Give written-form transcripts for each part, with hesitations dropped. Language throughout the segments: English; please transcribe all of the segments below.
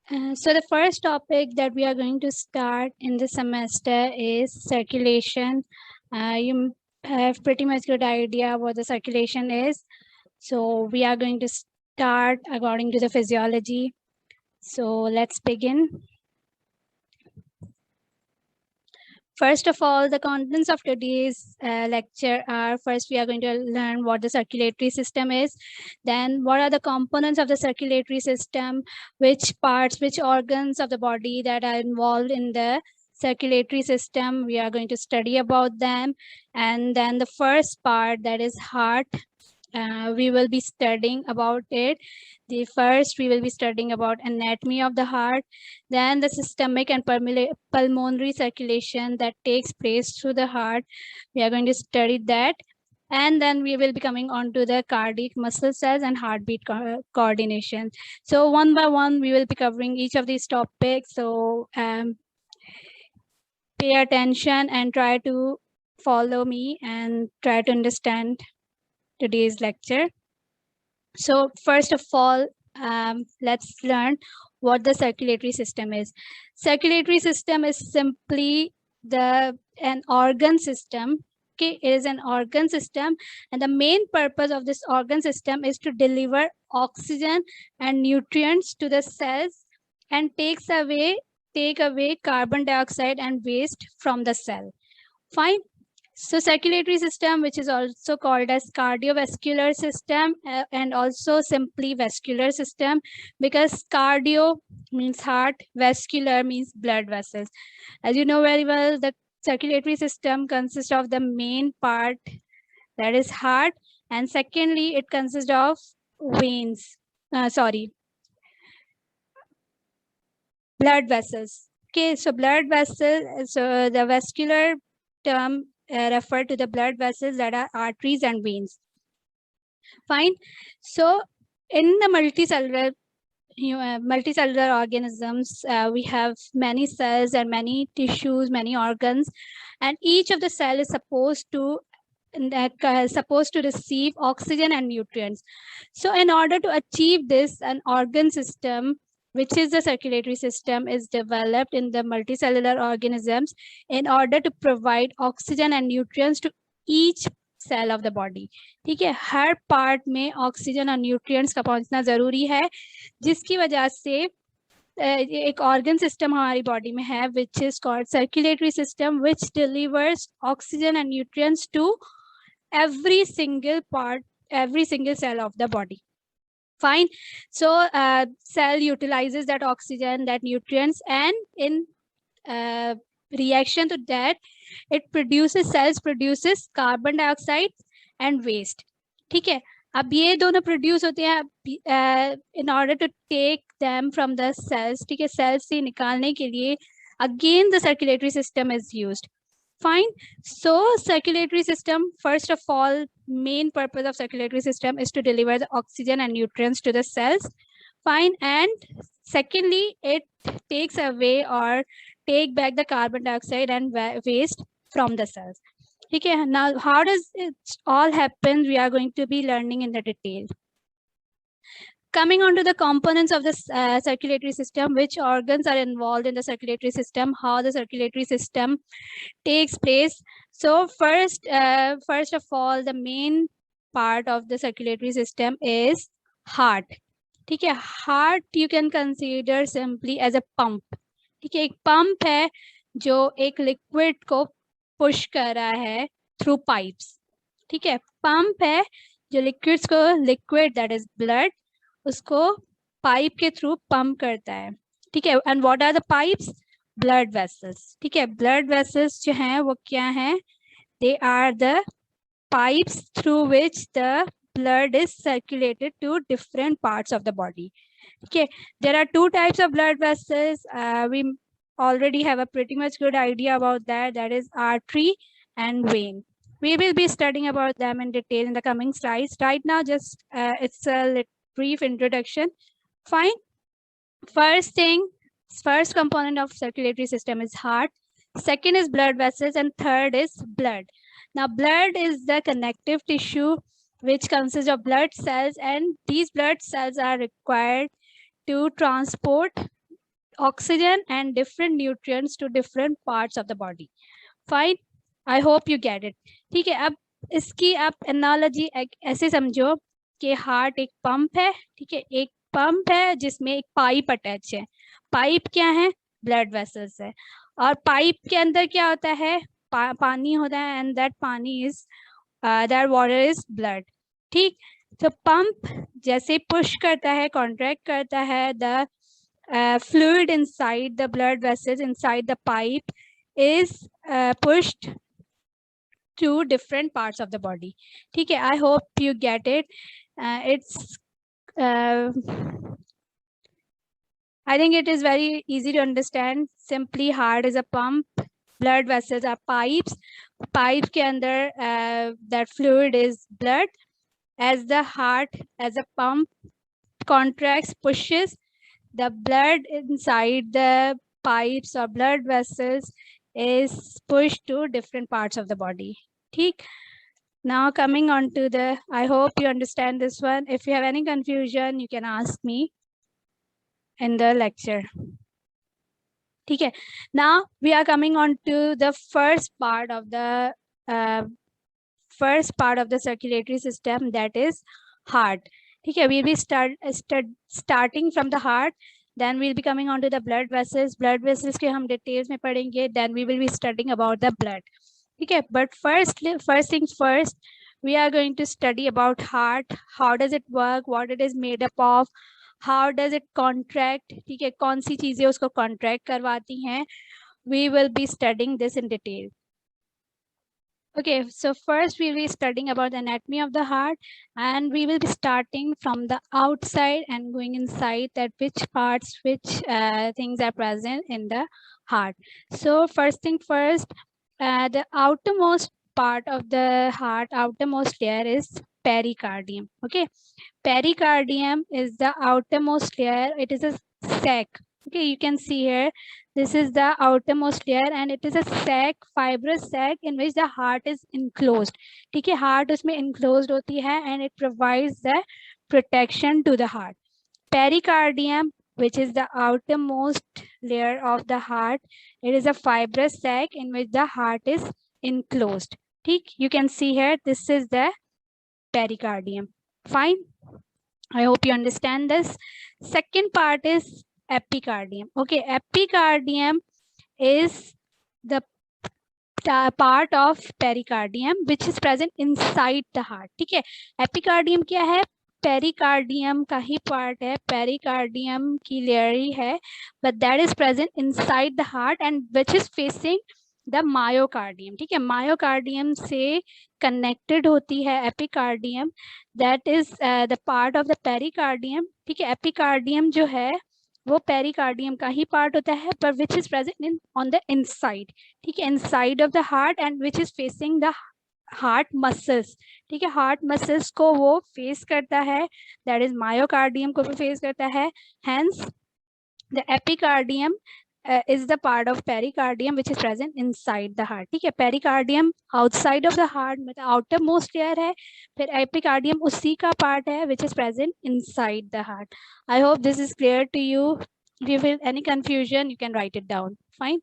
So the first topic that we are going to start in the semester is circulation. You have pretty much good idea what the circulation is. So we are going to start according to the physiology. So let's begin. First of all, the contents of today's lecture are, first we are going to learn what the circulatory system is, then what are the components of the circulatory system, which parts, which organs of the body that are involved in the circulatory system, we are going to study about them. And then the first part, that is heart, we will be studying about it. The first we will be studying about anatomy of the heart, then the systemic and pulmonary circulation that takes place through the heart. We are going to study that. And then we will be coming on to the cardiac muscle cells and heartbeat coordination. So one by one, we will be covering each of these topics. So pay attention and try to follow me and try to understand today's lecture. So first of all, let's learn what the circulatory system is. Circulatory system is simply an organ system. Okay, it is an organ system, and the main purpose of this organ system is to deliver oxygen and nutrients to the cells and take away carbon dioxide and waste from the cell. Fine. So circulatory system, which is also called as cardiovascular system and also simply vascular system, because cardio means heart, vascular means blood vessels. As you know very well, the circulatory system consists of the main part, that is heart, and secondly, it consists of veins. Blood vessels. Okay, so blood vessels, so the vascular term refer to the blood vessels that are arteries and veins. Fine. So in the multicellular organisms, we have many cells and many tissues, many organs, and each of the cell is supposed to receive oxygen and nutrients. So in order to achieve this, an organ system, which is the circulatory system, is developed in the multicellular organisms in order to provide oxygen and nutrients to each cell of the body. ठीक है, हर part में oxygen और nutrients का पहुंचना जरूरी है, जिसकी वजह से एक ऑर्गन सिस्टम हमारी बॉडी में है, which is called circulatory system, which delivers oxygen and nutrients to every single cell of the body. Fine. So cell utilizes that oxygen, that nutrients, and in reaction to that, cells produces carbon dioxide and waste. ठीक है, अब ये दोनों produce होते हैं in order to take them from the cells. ठीक है, cells से निकालने के लिए again the circulatory system is used. Fine. So circulatory system, first of all, main purpose of circulatory system is to deliver the oxygen and nutrients to the cells. Fine. And secondly, it takes away or take back the carbon dioxide and waste from the cells. Okay, now how does it all happen? We are going to be learning in the detail. Coming on to the components of the circulatory system, which organs are involved in the circulatory system, how the circulatory system takes place. So first of all, the main part of the circulatory system is heart. ठीक है, heart you can consider simply as a pump. ठीक है, एक pump है जो एक liquid को push कर रहा है through pipes. ठीक है, pump है जो liquids को, liquid that is blood, उसको पाइप के थ्रू पंप करता है. ठीक है, and what are the pipes? Blood vessels. ठीक है, ब्लड वेसल्स जो हैं वो क्या हैं? They are the pipes through which the blood is circulated to different parts of the body. Okay, there are two types of blood vessels. We already have a pretty much good idea about that. That is artery and vein. We will be studying about them in detail in the coming slides. Right now, just it's a brief introduction. Fine. First component of circulatory system is heart. Second is blood vessels, and third is blood. Now, blood is the connective tissue which consists of blood cells, and these blood cells are required to transport oxygen and different nutrients to different parts of the body. Fine, I hope you get it. ठीक है, अब इसकी आप analogy ऐसे समझो कि heart एक pump है, ठीक है, एक पंप है जिसमें एक पाइप अटैच है. पाइप क्या है? ब्लड वेसल्स है. और पाइप के अंदर क्या होता है? पानी होता है, एंड दैट पानी is that water is blood. ठीक, तो पंप जैसे पुश करता है, कॉन्ट्रैक्ट करता है, the fluid inside the blood vessels inside the pipe is pushed to different parts of the body. ठीक है, I hope you get it. It's I think it is very easy to understand. Simply heart is a pump, blood vessels are pipes. Pipe के अंदर that fluid is blood. As the heart, as a pump contracts, pushes, the blood inside the pipes or blood vessels is pushed to different parts of the body. ठीक. Now coming on to the, I hope you understand this one. If you have any confusion, you can ask me in the lecture. ठीक है. Now we are coming on to the first part of the circulatory system, that is heart. ठीक है, we'll be starting from the heart, then we'll be coming on to the blood vessels. Blood vessels के हम details में पढ़ेंगे, then we will be studying about the blood. ठीक है, but first things first, we are going to study about heart. How does it work? What it is made up of? How does it contract? ठीक है, कौन सी चीजें उसको contract करवाती हैं? We will be studying this in detail. Okay, so first we will be studying about the anatomy of the heart, and we will be starting from the outside and going inside, that which parts, which things are present in the heart. So first thing first, the outermost part of the heart, outermost layer is pericardium. Okay, pericardium is the outermost layer. It is a sac. Okay, you can see here, this is the outermost layer and it is a sac, fibrous sac in which the heart is enclosed. ठीक है, heart उसमें enclosed होती है and it provides the protection to the heart. Pericardium, which is the outermost layer of the heart, it is a fibrous sac in which the heart is enclosed. ठीक, you can see here, this is the pericardium. Fine, I hope you understand this. Second part is epicardium. Okay, epicardium is the part of pericardium which is present inside the heart. ठीक है, epicardium क्या है? Pericardium का ही part है, pericardium की layer ही है, but that is present inside the heart and which is facing the myocardium. ठीक है, मायोकार्डियम से कनेक्टेड होती है epicardium, that is the part of the pericardium. ठीक है, एपिकार्डियम जो है वो पेरिकार्डियम का ही पार्ट होता है, पर which is present in on the inside. ठीक है, inside of the heart and which is facing the heart muscles. ठीक है, हार्ट मसल्स को वो फेस करता है, दैट इज मायोकार्डियम को भी फेस करता है. Hence the epicardium is the part of pericardium which is present inside the heart. ठीक है, pericardium outside of the heart मतलब outermost layer है, फिर epicardium उसी का part है which is present inside the heart. I hope this is clear to you. If you feel any confusion, you can write it down. Fine.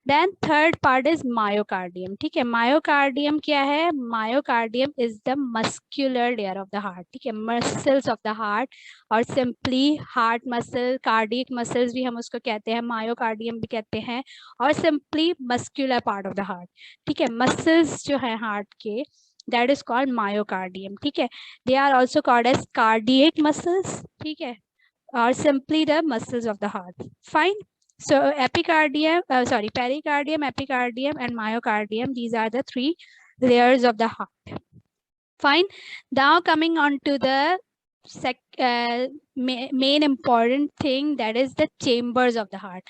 Then third part is myocardium. ठीक है, myocardium क्या है? Myocardium is the muscular layer of the heart. ठीक है, muscles of the heart और simply heart muscle, cardiac muscles भी हम उसको कहते हैं, myocardium भी कहते हैं, और simply muscular part of the heart. ठीक है, muscles जो है heart के, that is called myocardium. ठीक है, they are also called as cardiac muscles. ठीक है, or simply the muscles of the heart. Fine. So pericardium, epicardium and myocardium, these are the three layers of the heart. Fine. Now coming on to the main important thing, that is the chambers of the heart.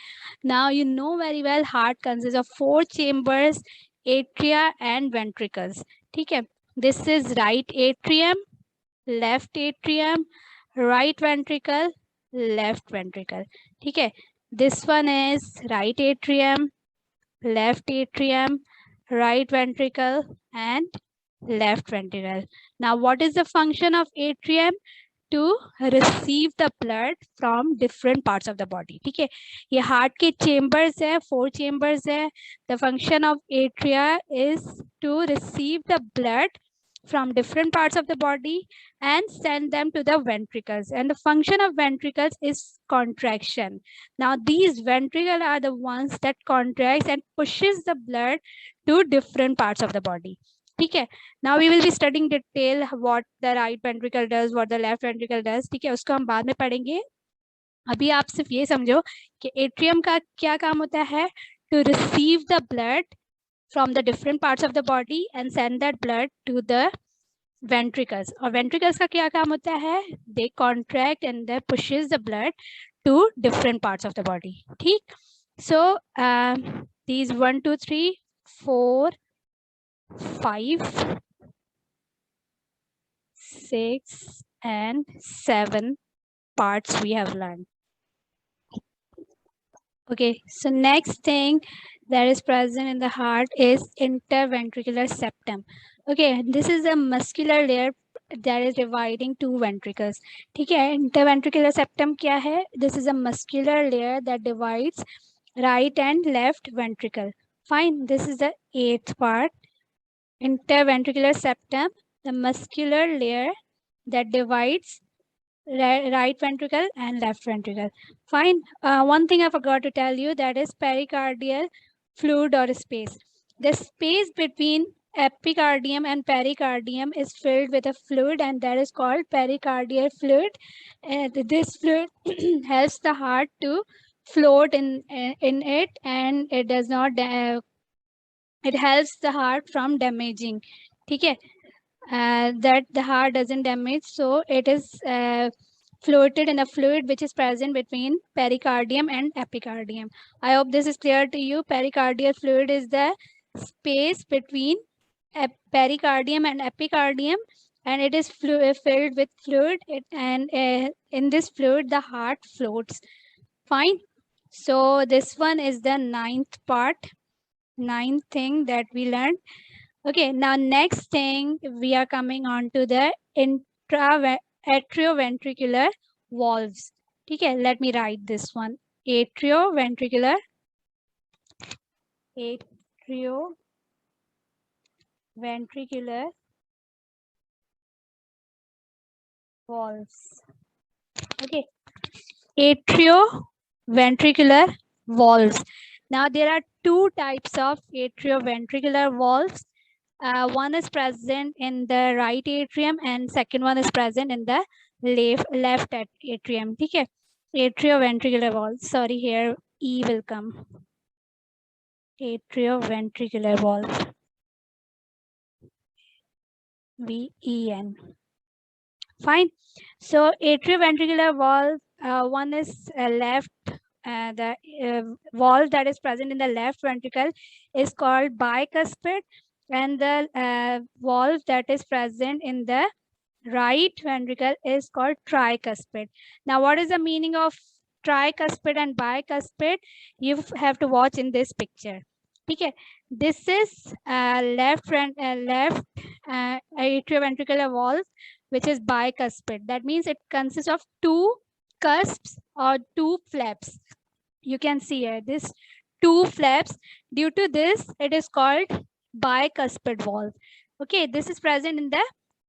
Now you know very well heart consists of 4 chambers, atria and ventricles. ठीक है, this is right atrium, left atrium, right ventricle, left ventricle. ठीक है, this one is right atrium, left atrium, right ventricle and left ventricle. Now what is the function of atrium? to receive the blood from different parts of the body. ठीक है, ये heart के chambers है, 4 chambers है. The function of atria is to receive the blood from different parts of the body and send them to the ventricles, and the function of ventricles is contraction. Now these ventricles are the ones that contracts and pushes the blood to different parts of the body. ठीक है, now we will be studying detail what the right ventricle does, what the left ventricle does. ठीक है, उसको हम बाद में पढ़ेंगे. अभी आप सिर्फ ये समझो कि एट्रियम का क्या काम होता है, to receive the blood from the different parts of the body and send that blood to the ventricles. और ventricles का क्या काम होता है, they contract and they pushes the blood to different parts of the body. ठीक, so these 1 2 3 4 5 6 and 7 parts we have learned. Okay, so next thing that is present in the heart is interventricular septum. Okay, this is a muscular layer that is dividing two ventricles. ठीक है, interventricular septum क्या है? This is a muscular layer that divides right and left ventricle. Fine, this is the 8th part. Interventricular septum, the muscular layer that divides right ventricle and left ventricle. Fine. One thing I forgot to tell you, that is pericardial fluid or space. The space between epicardium and pericardium is filled with a fluid, and that is called pericardial fluid. This fluid helps the heart to float in it, and it does not it helps the heart from damaging. ठीक है, that the heart doesn't damage, so it is floated in a fluid which is present between pericardium and epicardium. I hope this is clear to you. Pericardial fluid is the space between pericardium and epicardium, and it is filled with fluid, and in this fluid the heart floats. Fine, so this one is the 9th part, 9th thing that we learned. Okay, now next thing we are coming on to the atrioventricular valves. Okay, let me write this one. Atrioventricular valves. Okay, atrioventricular valves. Now there are two types of atrioventricular valves. One is present in the right atrium and second one is present in the left atrium. Okay, atrioventricular valve. Sorry, here E will come. Atrioventricular valve. VEN. Fine. So atrioventricular valve, one is left. The valve that is present in the left ventricle is called bicuspid, and the valve that is present in the right ventricle is called tricuspid. Now, what is the meaning of tricuspid and bicuspid? You have to watch in this picture. Okay, this is left atrioventricular valve, which is bicuspid. That means it consists of two cusps or two flaps. You can see here this two flaps. Due to this, it is called bicuspid valve. Okay, this is present in the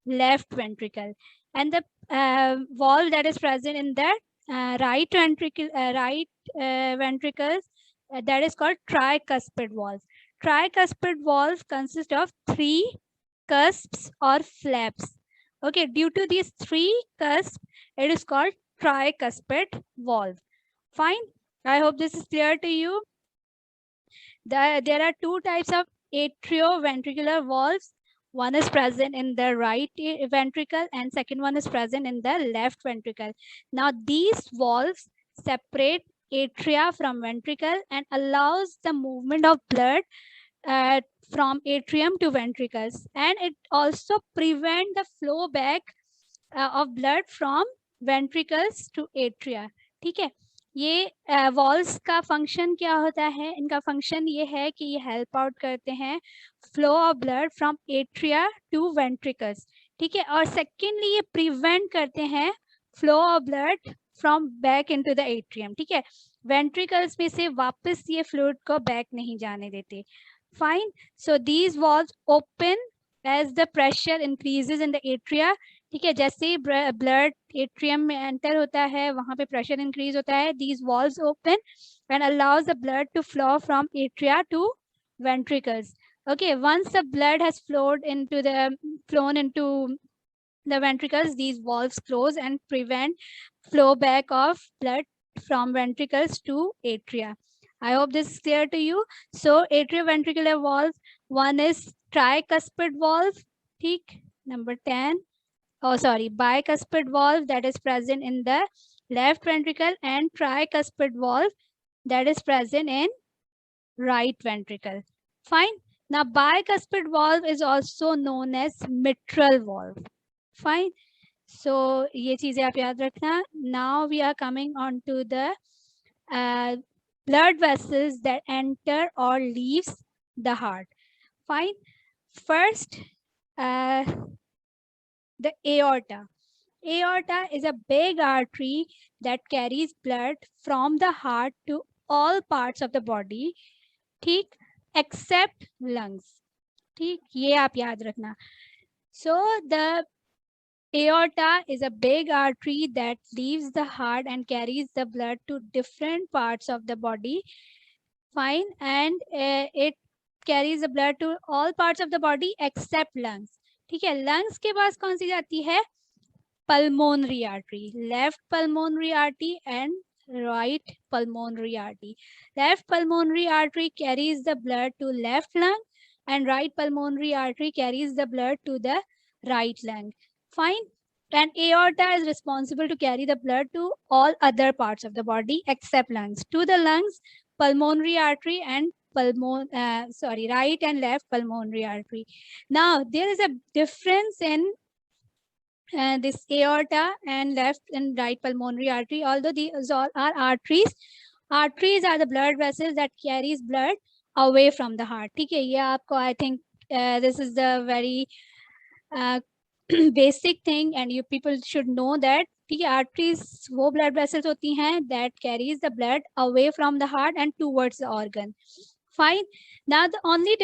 left ventricle, and the valve that is present in the right ventricles, that is called tricuspid valve. Tricuspid valve consists of three cusps or flaps. Okay, due to these three cusps, it is called tricuspid valve. Fine. I hope this is clear to you. There are two types of atrioventricular valves. One is present in the right ventricle and second one is present in the left ventricle. Now these valves separate atria from ventricle and allows the movement of blood from atrium to ventricles, and it also prevent the flow back of blood from ventricles to atria. ठीक है, ये walls का function क्या होता है? इनका function ये है कि ये हेल्प आउट करते हैं flow of blood from atria to ventricles. ठीक है, और सेकेंडली ये प्रिवेंट करते हैं flow of blood from back into the atrium, ठीक है। वेंट्रिकल्स में से वापस ये फ्लूइड को बैक नहीं जाने देते। Fine, so these valves open as the pressure increases in the atria, ठीक है। जैसे ही ब्लड एट्रियम में एंटर होता है वहां पे प्रेशर इंक्रीज होता है, these valves open and allows the blood to flow from atria to ventricles. Okay, once the blood has flown into the ventricles, these valves close and prevent flow back of blood from ventricles to atria. I hope this is clear to you. So atrioventricular valve, one is tricuspid valve, ठीक, number 10. Oh, sorry, bicuspid valve that is present in the left ventricle, and tricuspid valve that is present in right ventricle. Fine. Now bicuspid valve is also known as mitral valve. Fine. So ये चीजें आप याद रखना. Now we are coming on to the blood vessels that enter or leaves the heart. Fine. First, the aorta. Aorta is a big artery that carries blood from the heart to all parts of the body, ठीक, except lungs. ठीक, ये आप याद रखना. So the aorta is a big artery that leaves the heart and carries the blood to different parts of the body. Fine, and it carries the blood to all parts of the body except lungs. ठीक है, lungs के पास कौन सी जाती है? Pulmonary artery, left pulmonary artery and right pulmonary artery. Left pulmonary artery carries the blood to left lung, and right pulmonary artery carries the blood to the right lung. Fine. And aorta is responsible to carry the blood to all other parts of the body except lungs. To the lungs, pulmonary artery and right and left pulmonary artery. Now there is a difference in this aorta and left and right pulmonary artery. Although these all are arteries, arteries are the blood vessels that carries blood away from the heart. ठीक है, ये आपको I think this is the very basic thing and you people should know that. ठीक है, arteries वो blood vessels होती हैं that carries the blood away from the heart and towards the organ. Fine. Now the only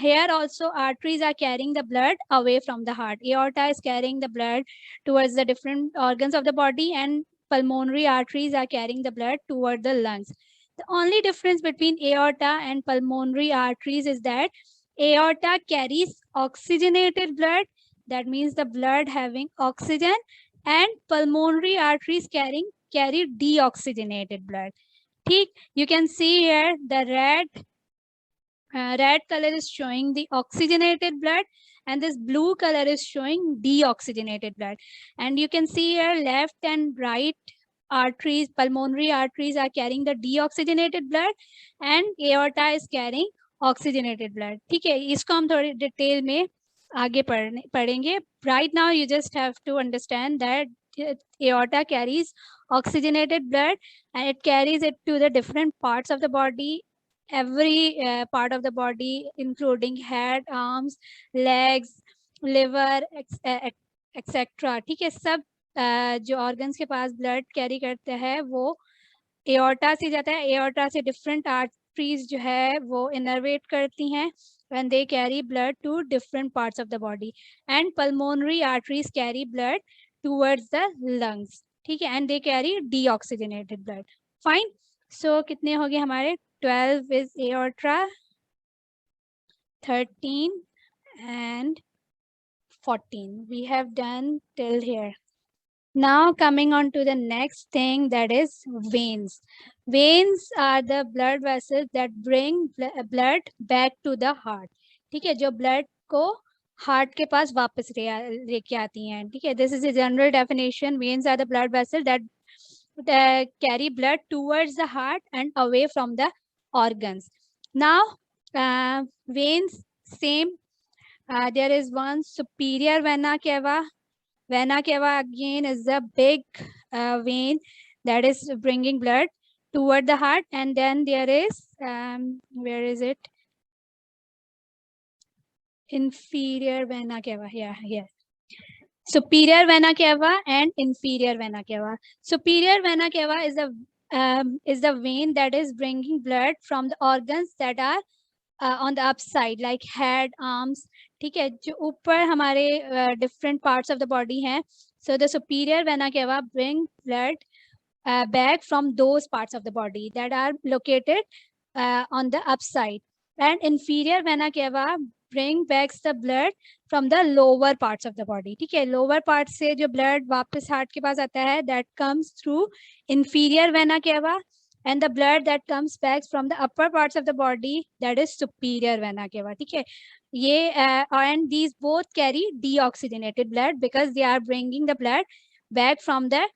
here also arteries are carrying the blood away from the heart. Aorta is carrying the blood towards the different organs of the body, and pulmonary arteries are carrying the blood toward the lungs. The only difference between aorta and pulmonary arteries is that aorta carries oxygenated blood. That means the blood having oxygen, and pulmonary arteries carry deoxygenated blood. ठीक, you can see here the red color is showing the oxygenated blood, and this blue color is showing deoxygenated blood. And you can see here left and right arteries, pulmonary arteries are carrying the deoxygenated blood, and aorta is carrying oxygenated blood. ठीक है, इसको हम थोड़ी detail में आगे पढ़ेंगे. Right now you just have to understand that aorta carries oxygenated blood and it carries it to the different parts of the body, every part of the body, including head, arms, legs, liver, etc. ठीक है, सब जो organs के पास blood carry करते हैं वो aorta से जाता है. aorta से different arteries जो है वो innervate करती हैं when they carry blood to different parts of the body, and pulmonary arteries carry blood towards the lungs. ठीक है, and they carry deoxygenated blood. Fine. So कितने हो गए हमारे? 12 is aorta, 13 and 14. We have done till here. Now coming on to the next thing, that is veins. Veins are the blood vessels that bring blood back to the heart. ठीक है, जो blood को heart के पास वापस लेके आती हैं. ठीक है, this is a general definition. Veins are the blood vessels that carry blood towards the heart and away from the organs. Now veins, same. There is one superior vena cava. Vena cava again is the big vein that is bringing blood toward the heart, and then there is where is it? Inferior vena cava. Yeah, here. superior vena cava and inferior vena cava. Superior vena cava is the vein that is bringing blood from the organs that are on the upside, like head, arms. ठीक है, जो ऊपर हमारे different parts of the body हैं. So the superior vena cava bring blood back from those parts of the body that are located on the upside, and inferior vena cava bring back the blood from the lower parts of the body. ठीक है, lower part से जो blood वापस heart के पास आता है, that comes through inferior vena cava, and the blood that comes back from the upper parts of the body, that is superior vena cava. ठीक है, ये and these both carry deoxygenated blood because they are bringing the blood back from the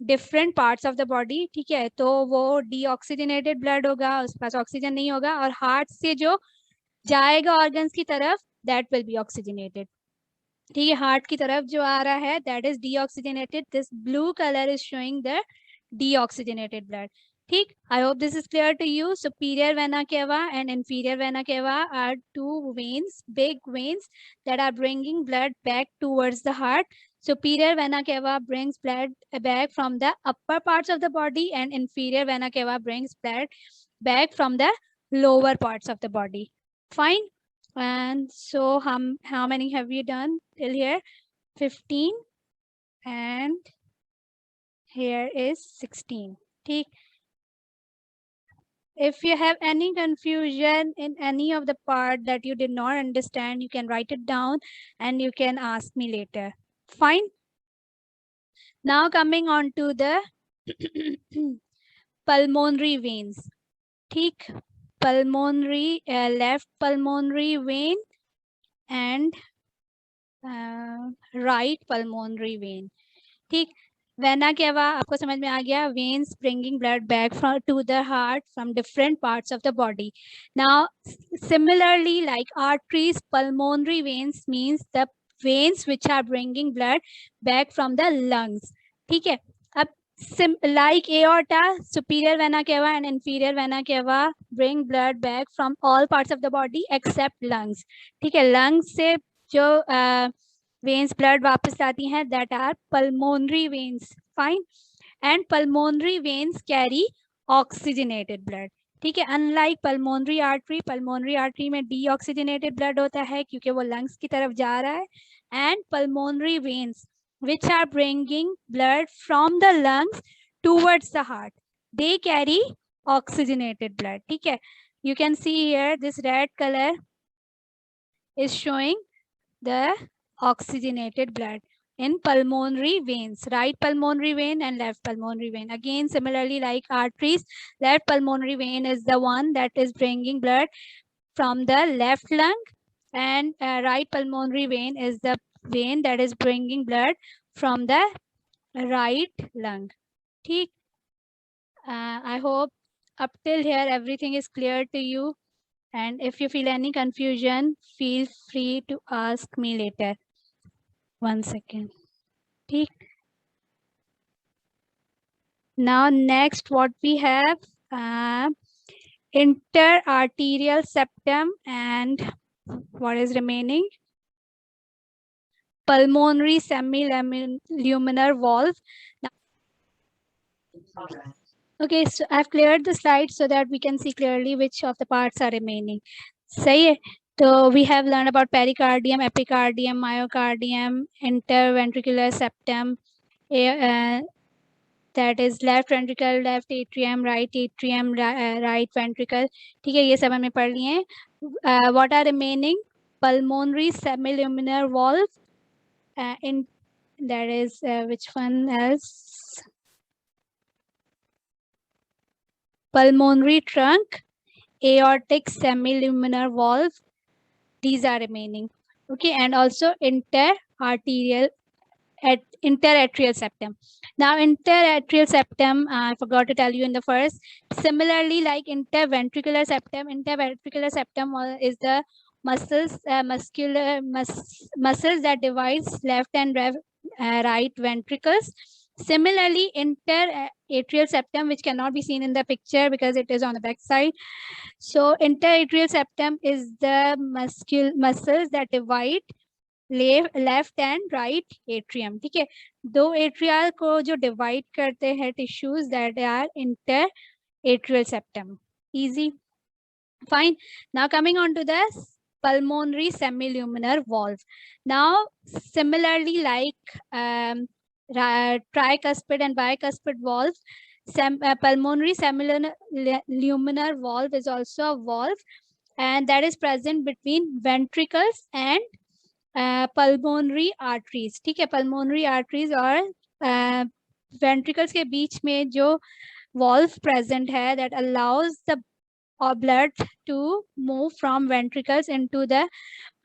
different parts of the body. ठीक है, तो वो deoxygenated blood होगा, उसके पास oxygen नहीं होगा, और हार्ट से जो जाएगा ऑर्गन्स की तरफ, दैट विल बी ऑक्सीजनेटेड. ठीक है, हार्ट की तरफ जो आ रहा है, that is deoxygenated. This blue colour is showing the deoxygenated blood. ठीक, I hope this is clear to you. Superior vena cava and inferior vena cava are two veins, big veins, that are bringing blood back towards the heart. Superior vena cava brings blood back from the upper parts of the body, and inferior vena cava brings blood back from the lower parts of the body. Fine. And so how many have you done till here? 15, and here is 16. ठीक. If you have any confusion in any of the part that you did not understand, you can write it down and you can ask me later. Fine. Now coming on to the pulmonary veins. ठीक, pulmonary, left pulmonary vein and right pulmonary vein. ठीक, vena cava आपको समझ में आ गया. veins bringing blood back to the heart from different parts of the body. Now similarly, like arteries, pulmonary veins means the veins which are bringing blood back from the lungs. ठीक है, अब like aorta, superior vena cava and inferior vena cava bring blood back from all parts of the body except lungs. ठीक है, lungs से जो veins blood वापस लाती हैं, that are pulmonary veins. Fine. And pulmonary veins carry oxygenated blood. ठीक है, unlike pulmonary artery में डीऑक्सीजनेटेड ब्लड होता है क्योंकि वो लंग्स की तरफ जा रहा है. And pulmonary veins which are bringing blood from the lungs towards the heart, they carry oxygenated blood. ठीक है, you can see here this red color is showing the oxygenated blood in pulmonary veins, right pulmonary vein and left pulmonary vein. Again, similarly like arteries, left pulmonary vein is the one that is bringing blood from the left lung, and right pulmonary vein is the vein that is bringing blood from the right lung. ठीक, I hope up till here everything is clear to you, and if you feel any confusion, feel free to ask me later. 1 second. ठीक. Now next what we have, interarterial septum, and what is remaining? Pulmonary semiluminar valve. Now, okay, so I've cleared the slide so that we can see clearly which of the parts are remaining. सही है. So we have learned about pericardium, epicardium, myocardium, interventricular septum, that is left ventricle, left atrium, right ventricle. ठीक है, ये सब हमने पढ़ लिए हैं. What are remaining? Pulmonary semiluminar valve, in that is which one else? Pulmonary trunk, aortic semiluminar valve. These are remaining. Okay, and also interatrial septum. Now interatrial septum, I forgot to tell you in the first. Similarly, like interventricular septum is the muscles that divides left and right ventricles. Similarly, interatrial septum, which cannot be seen in the picture because it is on the back side. So interatrial septum is the muscles that divide left and right atrium. ठीक है, दो atrial को जो divide करते हैं tissues that are interatrial septum. Easy, fine. Now coming on to the pulmonary semiluminar valve. Now similarly like tricuspid and bicuspid valve, pulmonary semiluminar valve is also a valve, and that is present between ventricles and pulmonary arteries. ठीक है, pulmonary arteries और ventricles के बीच में जो valve present है that allows the blood to move from ventricles into the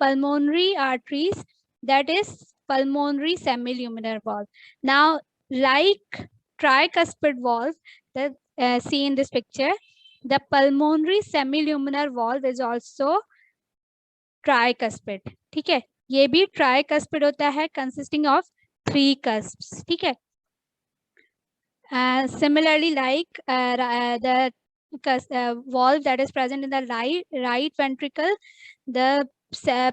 pulmonary arteries, that is pulmonary semiluminar valve. Now like tricuspid valve that see in this picture, the pulmonary semiluminar valve is also tricuspid. ठीक है, ये भी tricuspid होता है consisting of 3 cusps. ठीक है, similarly like the valve that is present in the right ventricle, the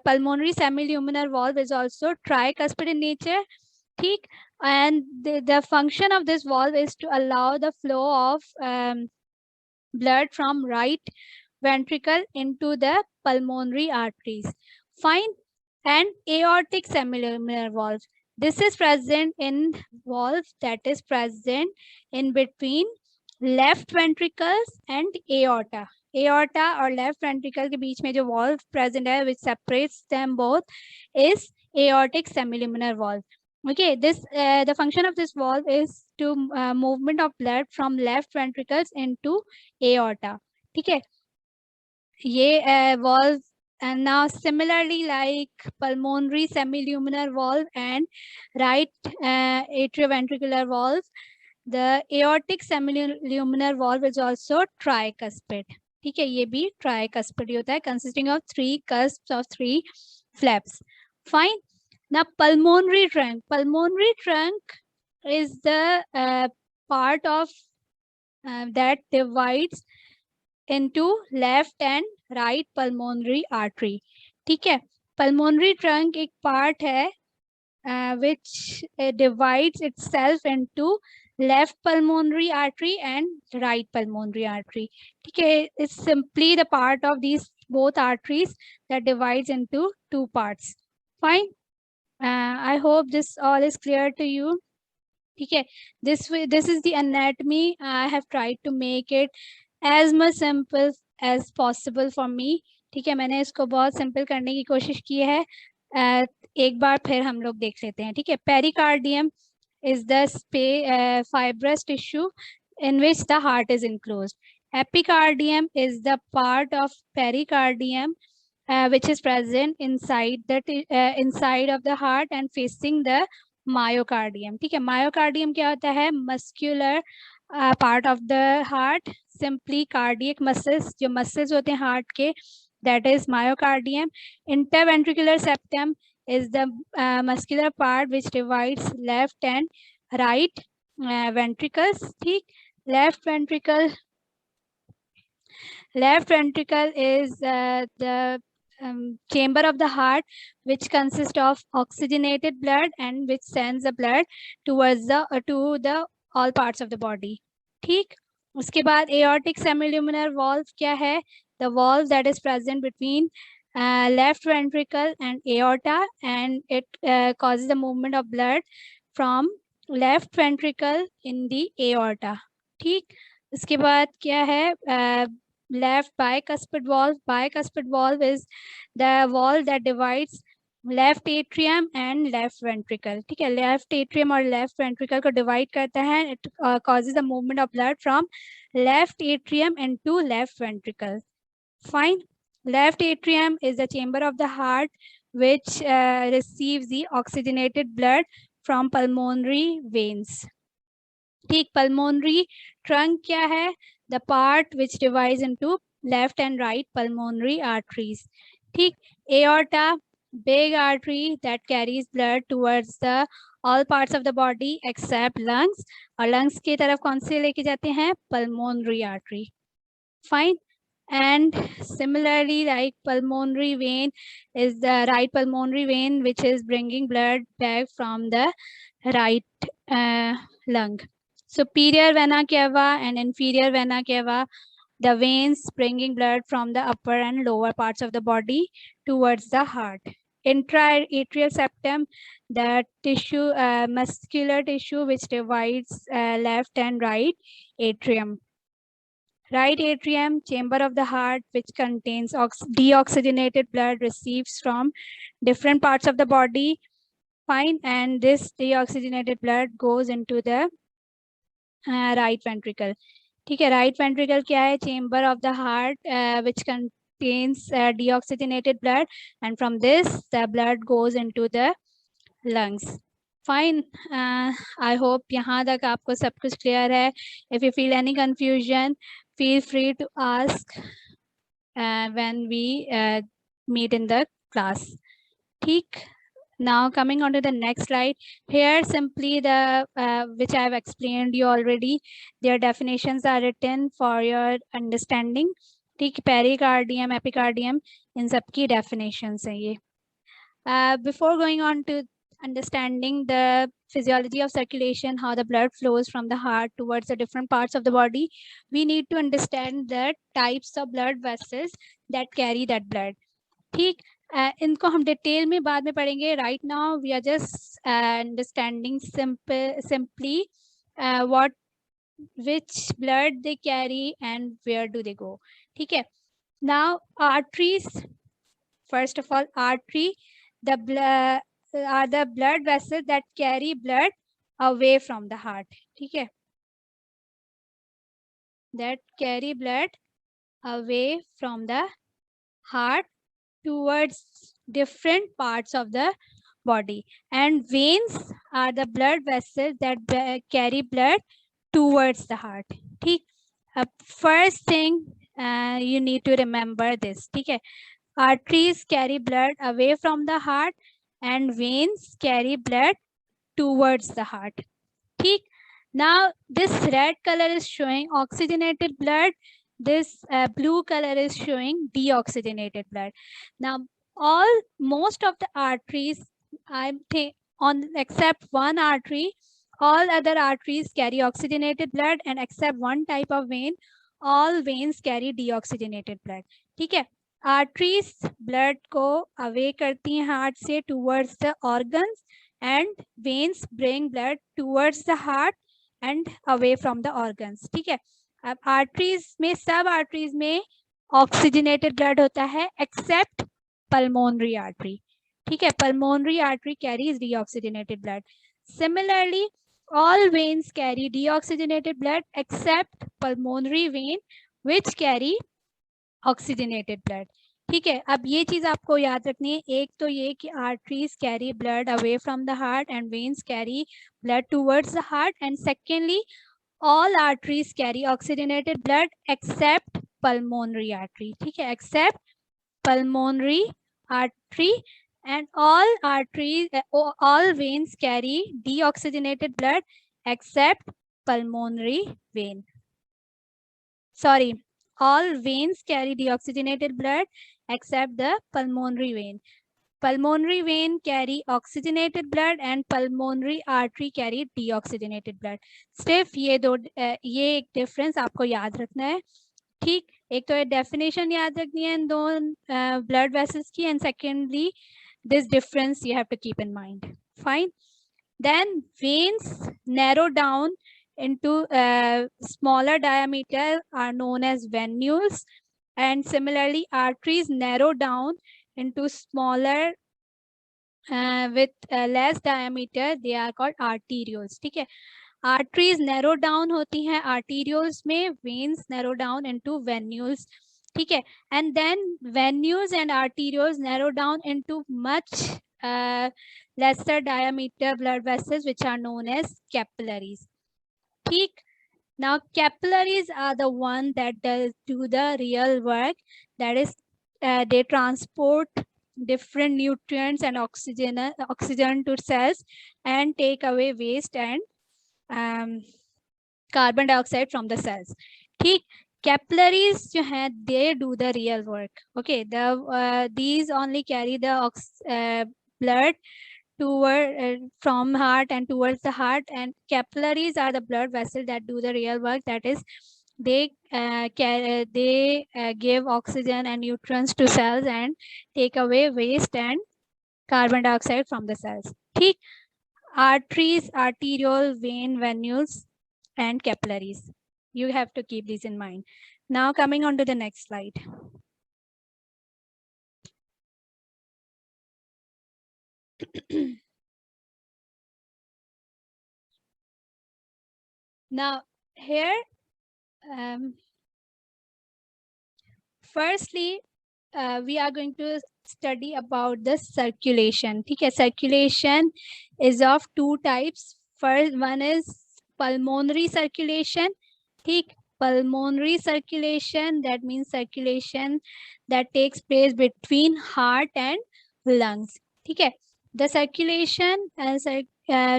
pulmonary semiluminar valve is also tricuspid in nature. ठीक, and the function of this valve is to allow the flow of blood from right ventricle into the pulmonary arteries. Fine. And aortic semiluminar valve, this is present in valve that is present in between left ventricles and aorta. Aorta और left ventricle के बीच में जो valve present है which separates them both is aortic semiluminar valve. Okay, this the function of this valve is to movement of blood from left ventricles into aorta. ठीक है, ये valve. And now similarly like pulmonary semiluminar valve and right atrioventricular valve, the aortic semiluminar valve is also tricuspid. ठीक है, ये भी tricuspid होता है consisting of 3 cusps of 3 flaps. Fine. Now pulmonary trunk. Pulmonary trunk is the part of that divides into left and right pulmonary artery. ठीक है, pulmonary trunk एक part है which divides itself into left pulmonary artery and right pulmonary artery. ठीक है, it's simply the part of these both arteries that divides into 2 parts. Fine. I hope this all is clear to you. ठीक है, this is the anatomy. I have tried to make it as much simple as possible for me. ठीक है, मैंने इसको बहुत simple करने की कोशिश की है. एक बार फिर हम लोग देख लेते हैं. ठीक है, pericardium is the fibrous tissue in which the heart is enclosed. Epicardium is the part of pericardium which is present inside inside of the heart and facing the myocardium. ठीक है, myocardium क्या होता है? Muscular part of the heart, simply cardiac muscles, जो muscles होते हैं heart के, that is myocardium. Interventricular septum is the muscular part which divides left and right ventricles. ठीक, left ventricle is the chamber of the heart which consists of oxygenated blood and which sends the blood towards the all parts of the body. ठीक, उसके बाद aortic semiluminar valve क्या है? The valve that is present between left ventricle and aorta, and it causes the movement of blood from left ventricle in the aorta. ठीक, उसके बाद क्या है? Left bicuspid valve. Bicuspid valve is the valve that divides left atrium and left ventricle. ठीक है, left atrium और left ventricle को divide करता है. It causes the movement of blood from left atrium into left ventricle. Fine. Left atrium is the chamber of the heart which receives the oxygenated blood from pulmonary veins. ठीक, pulmonary trunk क्या है? The part which divides into left and right pulmonary arteries. ठीक, aorta, big artery that carries blood towards the all parts of the body except lungs. और lungs की तरफ कौन से लेके जाते हैं? Pulmonary artery. Fine. And similarly, right pulmonary vein is the right pulmonary vein, which is bringing blood back from the right lung. Superior vena cava and inferior vena cava, the veins bringing blood from the upper and lower parts of the body towards the heart. Intra-atrial septum, the tissue, muscular tissue which divides left and right atrium. Right atrium, chamber of the heart, which contains deoxygenated blood receives from different parts of the body. Fine, and this deoxygenated blood goes into the right ventricle. ठीक है, right ventricle क्या है? Chamber of the heart, which contains deoxygenated blood, and from this the blood goes into the lungs. Fine. I hope यहाँ तक आपको सब कुछ clear है. If you feel any confusion, feel free to ask when we meet in the class. ठीक. Now coming on to the next slide. Here simply the which I have explained you already. Their definitions are written for your understanding. ठीक, pericardium, epicardium, इन सबकी definitions हैं ये. Before going on to understanding the physiology of circulation, how the blood flows from the heart towards the different parts of the body, we need to understand the types of blood vessels that carry that blood. ठीक, इनको हम detail में बाद में पढ़ेंगे. Right now we are just understanding simply what which blood they carry and where do they go. ठीक है. Now arteries, first of all, artery, the blood are the blood vessels that carry blood away from the heart. ठीक है, that carry blood away from the heart towards different parts of the body. And veins are the blood vessels that carry blood towards the heart. ठीक, first thing you need to remember this. ठीक है, arteries carry blood away from the heart and veins carry blood towards the heart. ठीक, now this red color is showing oxygenated blood. This blue color is showing deoxygenated blood. Now most of the arteries, I think on except one artery, all other arteries carry oxygenated blood, and except one type of vein, all veins carry deoxygenated blood. ठीक है, arteries blood को away करती हैं heart से towards the organs, and veins bring blood towards the heart and away from the organs. ठीक है, अब arteries में, सब आर्टरीज में ऑक्सीजनेटेड ब्लड होता है एक्सेप्ट पल्मोनरी आर्टरी. ठीक है, pulmonary artery carries deoxygenated blood. Similarly all veins carry deoxygenated blood except pulmonary vein which carry oxygenated blood. ठीक है, अब ये चीज आपको याद रखनी है. एक तो ये कि arteries carry blood away from the heart and veins carry blood towards the heart, and secondly all arteries carry oxygenated blood except pulmonary artery. ठीक है, except pulmonary artery, and all arteries, all veins carry deoxygenated blood except pulmonary vein. Sorry, all veins carry deoxygenated blood except the pulmonary vein. Pulmonary vein carry oxygenated blood and pulmonary artery carry deoxygenated blood. सिर्फ ये दो, ये एक difference आपको याद रखना है. ठीक, एक तो ये डेफिनेशन याद रखनी है इन दो ब्लड वेसल्स की, and secondly this difference you have to keep in mind. Fine. Then veins narrow down into smaller diameter are known as venules, and similarly arteries narrow down into smaller with less diameter, they are called arterioles. ठीक है, arteries narrow down होती हैं arterioles में, veins narrow down into venules. ठीक है, and then venules and arterioles narrow down into much lesser diameter blood vessels which are known as capillaries. ठीक, now capillaries are the one that do the real work, that is they transport different nutrients and oxygen to cells and take away waste and carbon dioxide from the cells. ठीक, capillaries जो हैं they do the real work. Okay, these only carry the blood toward from heart and towards the heart, and capillaries are the blood vessels that do the real work. That is, they give oxygen and nutrients to cells and take away waste and carbon dioxide from the cells. ठीक, arteries, arteriole, vein, venules, and capillaries. You have to keep these in mind. Now coming on to the next slide. Now here, firstly, we are going to study about the circulation. Okay, circulation is of two types. First one is pulmonary circulation. Okay, pulmonary circulation, that means circulation that takes place between heart and lungs. Okay, the circulation as a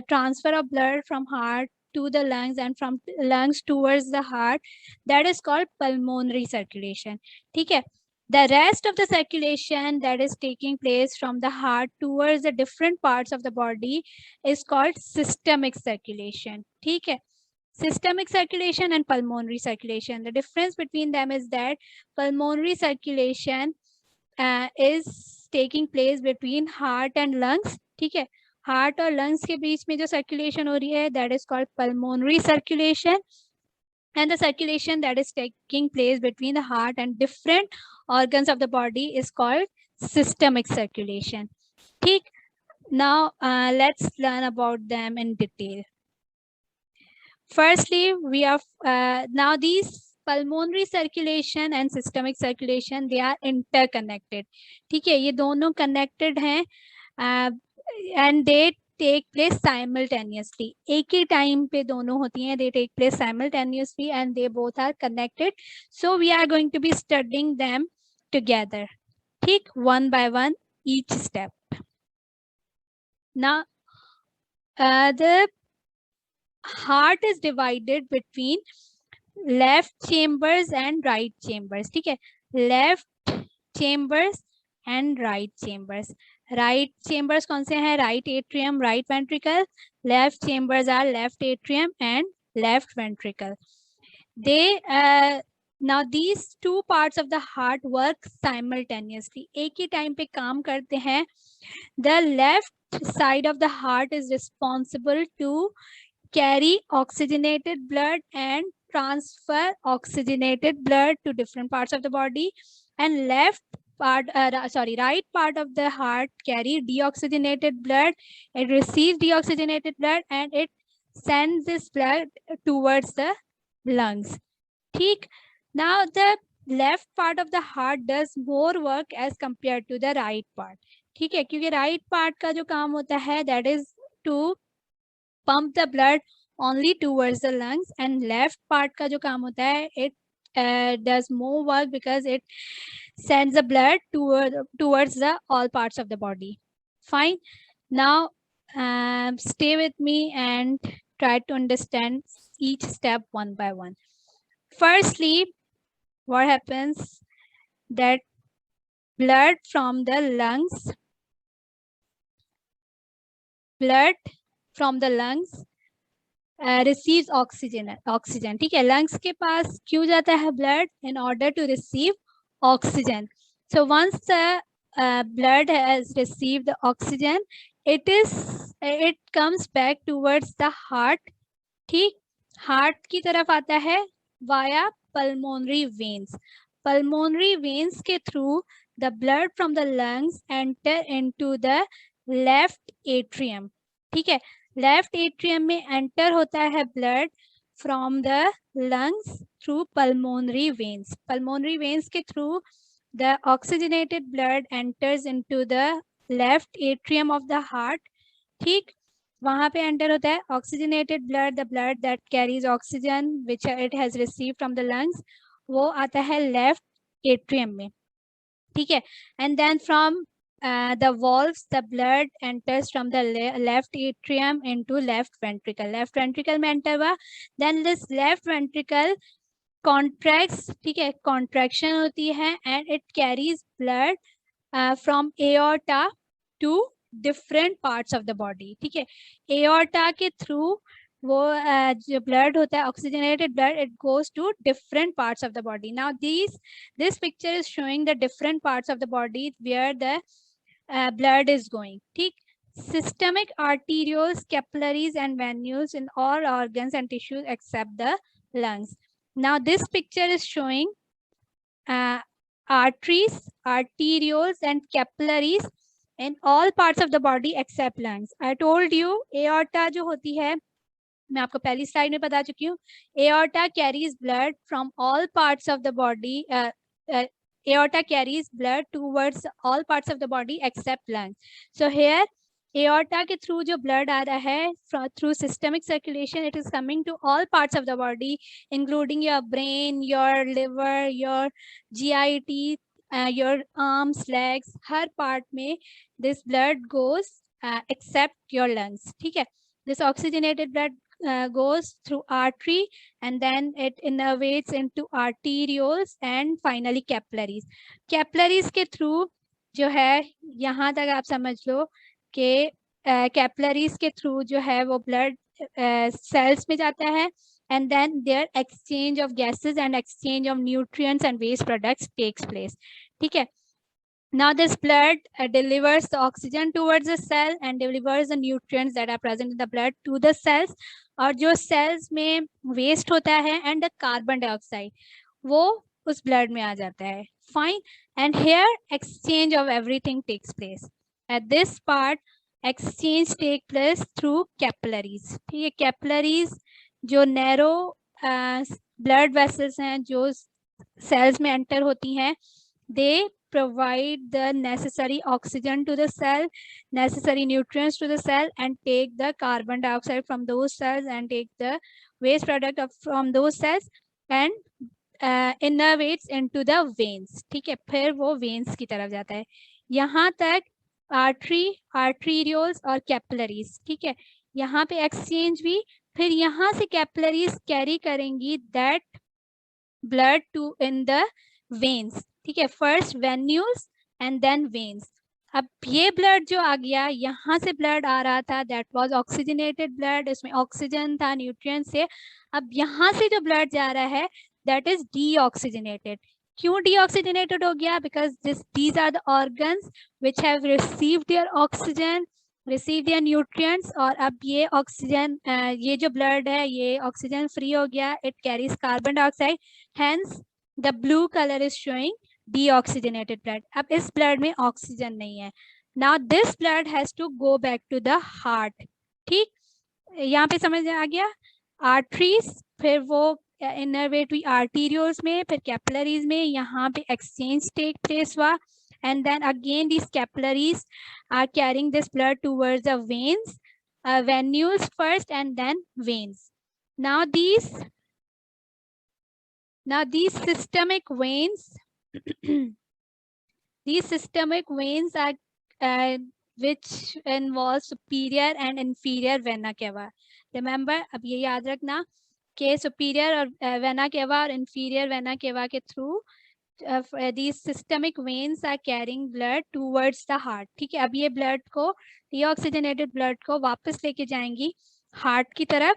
transfer of blood from heart to the lungs and from lungs towards the heart, that is called pulmonary circulation. Okay, the rest of the circulation that is taking place from the heart towards the different parts of the body is called systemic circulation. Okay, systemic circulation and pulmonary circulation, the difference between them is that pulmonary circulation is taking place between heart and lungs. ठीक है, heart और lungs के बीच में जो circulation हो रही है, that is called pulmonary circulation, and the circulation that is taking place between the heart and different organs of the body is called systemic circulation. ठीक, now let's learn about them in detail. Firstly, we have now these pulmonary circulation and systemic circulation, they are interconnected. ठीक है, ये दोनों connected हैं and they take place simultaneously. एक ही time पे दोनों होती हैं, they take place simultaneously and they both are connected. So we are going to be studying them together. ठीक, one by one each step. Now the heart is divided between left chambers and right chambers. ठीक है, left chambers and right chambers. Right chambers कौन से हैं? Right atrium, right ventricle. Left chambers are left atrium and left ventricle. They now these two parts of the heart work simultaneously. एक ही time पे काम करते हैं. The left side of the heart is responsible to carry oxygenated blood and transfer oxygenated blood to different parts of the body, and right part of the heart carry deoxygenated blood. It receives deoxygenated blood and it sends this blood towards the lungs. ठीक, now the left part of the heart does more work as compared to the right part. ठीक है, क्योंकि right part का जो काम होता है, that is to pump the blood only towards the lungs, and left part का जो काम होता है, it does more work because it sends the blood towards the all parts of the body. Fine. Now stay with me and try to understand each step one by one. Firstly, what happens that blood from the lungs receives oxygen. ठीक है, lungs के पास क्यों जाता है blood? In order to receive oxygen. So once the blood has received the oxygen, it comes back towards the heart. ठीक, heart की तरफ आता है via pulmonary veins. Pulmonary veins के through the blood from the lungs enter into the left atrium. ठीक है, left atrium में enter होता है blood from the lungs through pulmonary veins. Pulmonary veins के through the oxygenated blood enters into the left atrium of the heart. ठीक, वहां पे enter होता है oxygenated blood, the blood that carries oxygen which it has received from the lungs, वो आता है left atrium में. ठीक है, and then from the valves, the blood enters from the left atrium into left ventricle. Left ventricle में enter हुआ, then this left ventricle contracts, ठीक है, कॉन्ट्रैक्शन होती है and it carries blood from aorta to different parts of the body, ठीक है। Aorta के through वो जो ब्लड होता है, oxygenated blood, it goes to different parts of the body. Now this picture is showing the different parts of the body where the blood is going, ठीक। Systemic arterioles, capillaries and venules in all organs and tissues except the lungs. Now this picture is showing arteries, arterioles and capillaries in all parts of the body except lungs. I told you aorta जो होती है, मैं आपको पहली slide में बता चुकी हूँ, aorta carries blood from all parts of the body, aorta carries blood towards all parts of the body except lungs. So here aorta के थ्रू जो blood आ रहा है through systemic circulation, it is coming to all parts of the body including your brain, your liver, your GIT, your arms, legs, her part में this blood goes except your lungs, ठीक है। This oxygenated blood goes through artery and then it innervates into arterioles and finally capillaries. Capillaries के through जो है, यहाँ तक आप समझ लो कि capillaries के through जो है वो blood cells में जाता है and then their exchange of gases and exchange of nutrients and waste products takes place, ठीक है। Now this blood delivers the oxygen towards the cell and delivers the nutrients that are present in the blood to the cells. और जो cells में waste होता है and the carbon dioxide वो उस blood में आ जाता है, fine. And here exchange of everything takes place. At this part exchange take place through capillaries, ठीक है। capillaries जो narrow blood vessels हैं जो cells में enter होती हैं, they provide the necessary oxygen to the cell, necessary nutrients to the cell and take the carbon dioxide from those cells and take the waste product from those cells and innervates into the veins, ठीक है। फिर वो veins की तरफ जाता है। यहाँ तक artery, arterioles और capillaries, ठीक है। यहाँ पे exchange भी, फिर यहाँ से capillaries carry करेंगी that blood to in the veins, ठीक है। First venules and then veins. अब ये ब्लड जो आ गया, यहाँ से ब्लड आ रहा था, दैट वाज ऑक्सीजनेटेड ब्लड, इसमें ऑक्सीजन था, न्यूट्रिएंट्स थे। अब यहाँ से जो ब्लड जा रहा है दैट इज डीऑक्सीजनेटेड। क्यों डीऑक्सीजनेटेड हो गया? Because these are the organs which have received their oxygen, receive their nutrients, और अब ये ऑक्सीजन, ये जो ब्लड है ये ऑक्सीजन फ्री हो गया, it carries carbon dioxide, hence the blue colour is showing deoxygenated blood. अब इस ब्लड में ऑक्सीजन नहीं है। Now this blood has to go back to the heart, ठीक। यहाँ पे समझ आ गया? आर्टरीज, फिर वो इनरवेट हुई आर्टीरियोल्स में, फिर कैपिलरीज में, यहाँ पे एक्सचेंज टेक प्लेस हुआ and then again these capillaries are carrying this blood towards the veins, venules first and then veins. Now these systemic veins these systemic veins are which involve superior and inferior vena cava. Remember, अब ये याद रखना कि superior और vena cava और inferior vena cava के through these systemic veins are carrying blood towards the heart, ठीक है। अब ये blood को, deoxygenated blood को वापस लेके जाएंगी heart की तरफ,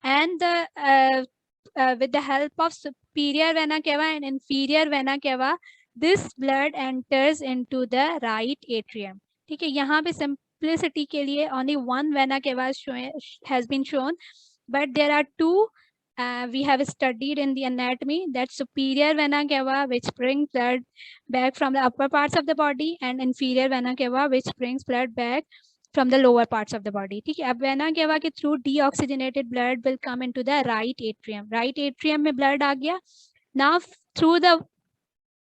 and the with the help of superior vena cava and inferior vena cava, this blood enters into the right atrium, ठीक है। यहाँ पे simplicity के लिए only one vena cava has been shown, but there are two we have studied in the anatomy, that superior vena cava which brings blood back from the upper parts of the body and inferior vena cava which brings blood back from the lower parts of the body, ठीक है। अब vena cava के through deoxygenated blood will come into the right atrium, right atrium में blood आ गया। Now through the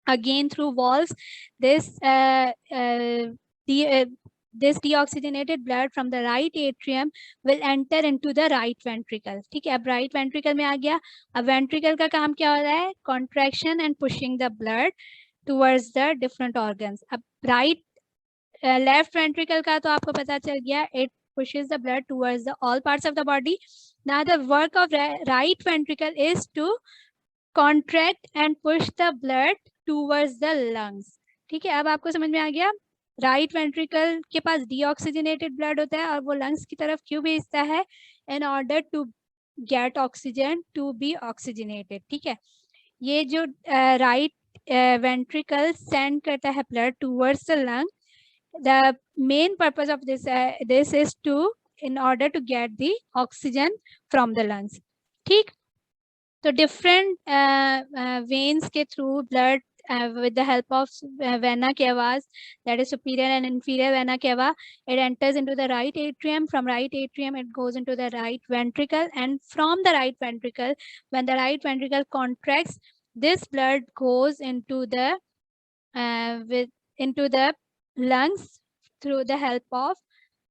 again through walls this this deoxygenated blood from the right atrium will enter into the right ventricle, ठीक है। अब right ventricle में आ गया। अब ventricle का काम क्या हो रहा है? Contraction and pushing the blood towards the different organs. अब right left ventricle का तो आपको पता चल गया, it pushes the blood towards the all parts of the body. Now the work of right ventricle is to contract and push the blood towards the lungs. ठीक है, अब आपको समझ में आ गया राइट वेंट्रिकल के पास डीऑक्सीजनेटेड ब्लड होता है और वो लंग्स की तरफ क्यों भेजता है, in order to get oxygen to be oxygenated. ठीक है, ये जो राइट वेंट्रिकल सेंड करता है blood towards the lung, the main purpose of this is to in order to get the oxygen from the lungs। ठीक, तो different veins के through blood with the help of vena cavas, that is superior and inferior vena cava, it enters into the right atrium. From right atrium it goes into the right ventricle, and from the right ventricle, when the right ventricle contracts, this blood goes into the into the lungs through the help of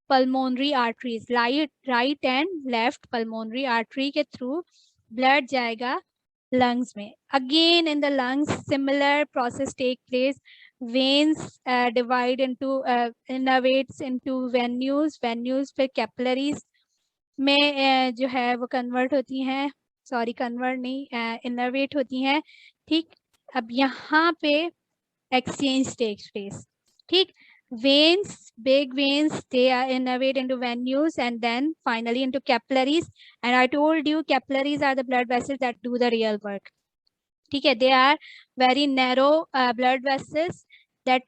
pulmonary arteries, right and left pulmonary artery के through blood जाएगा lungs में। Again in the lungs similar process take place, veins divide into innervates into venules, venules फिर capillaries में जो है वो convert होती हैं, sorry convert नहीं innervate होती हैं। ठीक, अब यहाँ पे exchange takes place। ठीक, veins, big veins, they are innervate into venules and then finally into capillaries, and I told you capillaries are the blood vessels that do the real work। ठीक है, they are very narrow blood vessels that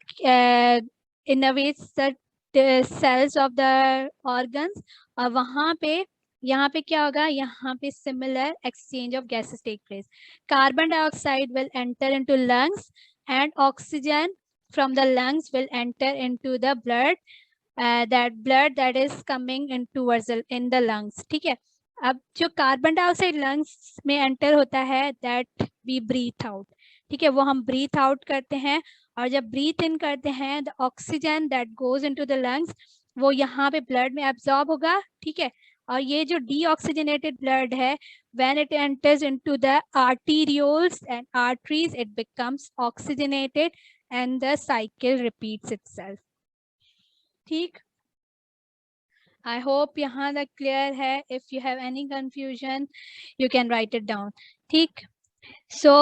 innervates the cells of the organs, और वहाँ पे यहाँ पे क्या होगा, यहाँ पे similar exchange of gases take place। Carbon dioxide will enter into lungs and oxygen from the lungs will enter into the blood, that blood that is coming in towards in the lungs। ठीक है, अब जो carbon dioxide lungs में enter होता है that we breathe out. ठीक है, वो हम ब्रीथ आउट करते हैं, और जब ब्रीथ इन करते हैं the oxygen that goes into the lungs वो यहाँ पे ब्लड में एब्जॉर्ब होगा। ठीक है, और ये जो डीऑक्सीजनेटेड ब्लड है when it enters into the arterioles and arteries it becomes oxygenated and the cycle repeats itself। ठीक, I hope यहाँ तक clear है। If you have any confusion you can write it down। ठीक, so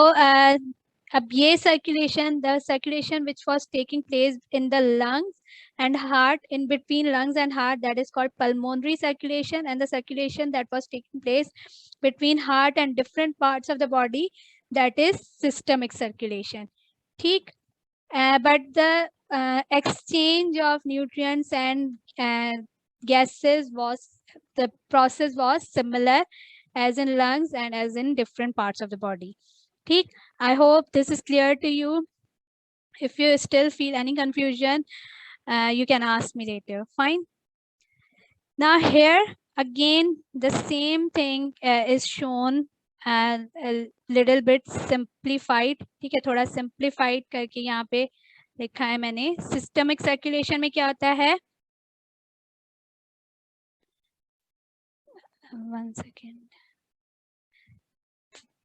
अब ये circulation, the circulation which was taking place in the lungs and heart, in between lungs and heart, that is called pulmonary circulation, and the circulation that was taking place between heart and different parts of the body, that is systemic circulation। ठीक, but the exchange of nutrients and gases was, the process was similar as in lungs and as in different parts of the body। ठीक, I hope this is clear to you। If you still feel any confusion you can ask me later। Fine, now here again the same thing is shown a little bit simplified। ठीक है, थोड़ा simplified करके यहाँ पे लिखा है मैंने। Systemic circulation में क्या होता है, वन सेकेंड,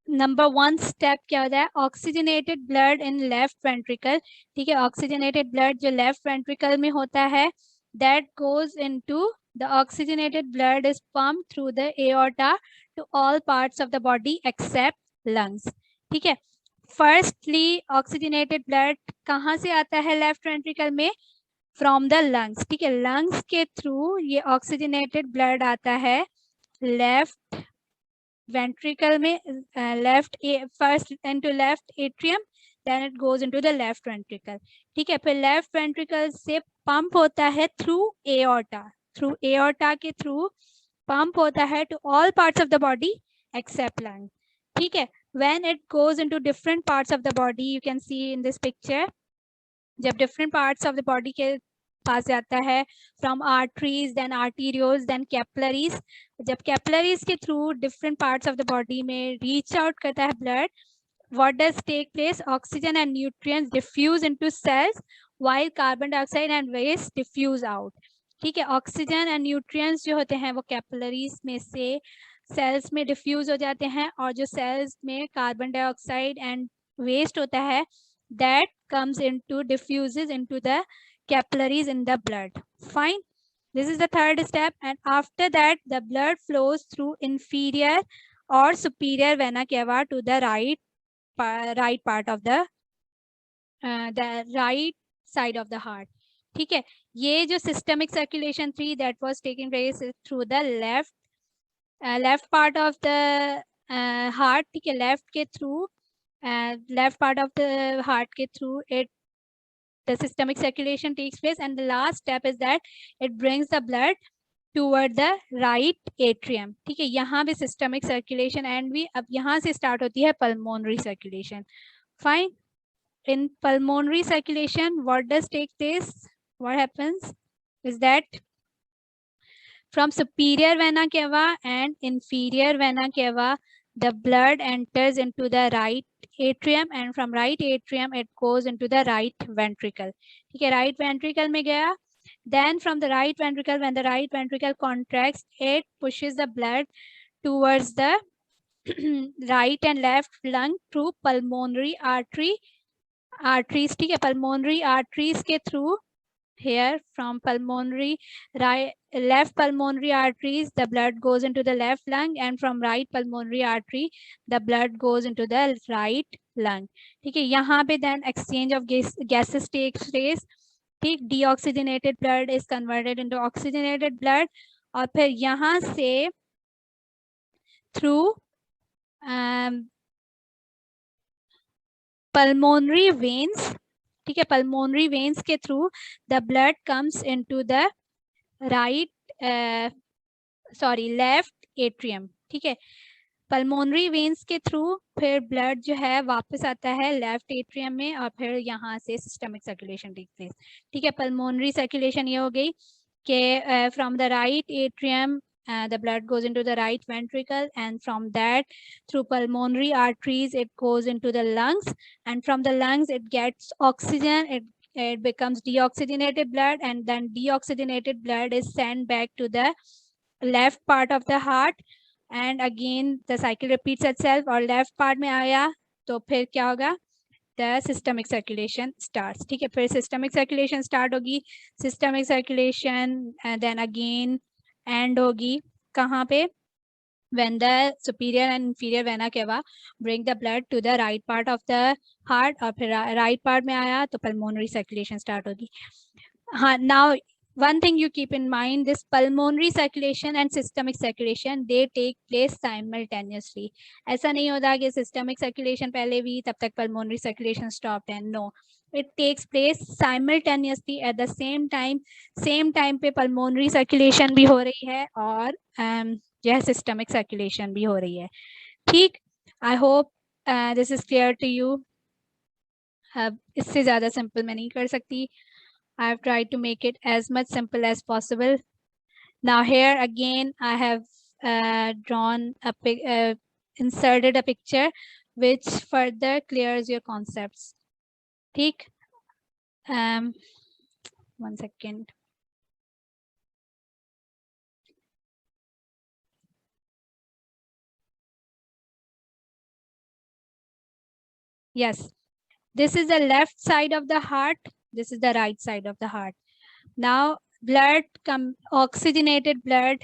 नंबर 1 स्टेप क्या होता है, oxygenated blood in left ventricle. ठीक है, ऑक्सीजनेटेड ब्लड जो लेफ्ट वेंट्रिकल में होता है that goes into the oxygenated blood is pumped through the aorta to all parts of the body except lungs. ठीक है, फर्स्टली ऑक्सीजनेटेड ब्लड कहाँ से आता है लेफ्ट वेंट्रिकल में, फ्रॉम द लंग्स। ठीक है, लंग्स के थ्रू ये ऑक्सीजनेटेड ब्लड आता है लेफ्ट ventricle में, left first into left atrium then it goes into the left ventricle। ठीक है, फिर left ventricle से पंप होता है through aorta के थ्रू पंप होता है to all parts of the body except lung। ठीक है, when it goes into different parts of the body, you can see in this picture, जब different parts of the body के पास जाता है from arteries then arterioles then capillaries, जब capillaries के through different parts of the body में reach out करता है blood, what does take place, oxygen and nutrients diffuse into cells while carbon dioxide and waste diffuse out। ठीक है, oxygen and nutrients जो होते हैं वो कैपिलरीज में से सेल्स में डिफ्यूज हो जाते हैं, और जो सेल्स में कार्बन डाइऑक्साइड एंड वेस्ट होता है that comes into diffuses into the capillaries in the blood। Fine, this is the third step, and after that the blood flows through inferior or superior vena cava to the right right part of the right side of the heart. ठीक है, ये जो systemic circulation थी that was taking place through the left part of the heart. ठीक है, left के through left part of the heart के through it the systemic circulation takes place, and the last step is that it brings the blood toward the right atrium. ठीक है, यहाँ भी systemic circulation and भी अब यहाँ से start होती है pulmonary circulation. Fine. In pulmonary circulation, what does take place? What happens is that from superior vena cava and inferior vena cava, the blood enters into the right atrium, and from right atrium it goes into the right ventricle. ठीक है, right ventricle में गया. Then from the right ventricle, when the right ventricle contracts, it pushes the blood towards the right and left lung through pulmonary arteries. ठीक है, pulmonary arteries के through here from pulmonary left pulmonary arteries the blood goes into the left lung, and from right pulmonary artery the blood goes into the right lung. ठीक है, यहाँ पे then exchange of gases takes place. ठीक, deoxygenated blood is converted into oxygenated blood, और फिर यहाँ से through pulmonary veins. ठीक है, pulmonary veins के through the blood comes into the left atrium. ठीक है, pulmonary veins के through फिर blood जो है वापस आता है left atrium में, और फिर यहाँ से systemic circulation takes place. ठीक है, pulmonary circulation ये हो गई कि from the right atrium the blood goes into the right ventricle, and from that through pulmonary arteries it goes into the lungs, and from the lungs it gets oxygen, it becomes deoxygenated blood, and then deoxygenated blood is sent back to the left part of the heart, and again the cycle repeats itself. और left part में आया तो फिर क्या होगा, the systemic circulation starts. ठीक है, फिर systemic circulation start होगी, systemic circulation and then again end होगी कहाँ पे, when the superior and inferior vena cava bring the blood to the right part of the heart, और फिर right part में आया तो pulmonary circulation start होगी. हाँ, now one thing you keep in mind, this pulmonary circulation and systemic circulation they take place simultaneously. ऐसा नहीं होता कि systemic circulation पहले भी तब तक pulmonary circulation stopped, and no, it takes place simultaneously at the same time पे pulmonary circulation भी हो रही है और यह systemic circulation भी हो रही है. ठीक, I hope this is clear to you. इससे ज़्यादा simple मैं नहीं कर सकती. I have tried to make it as much simple as possible. Now here again I have inserted a picture which further clears your concepts. ठीक, one second. Yes, this is the left side of the heart. This is the right side of the heart. Now oxygenated blood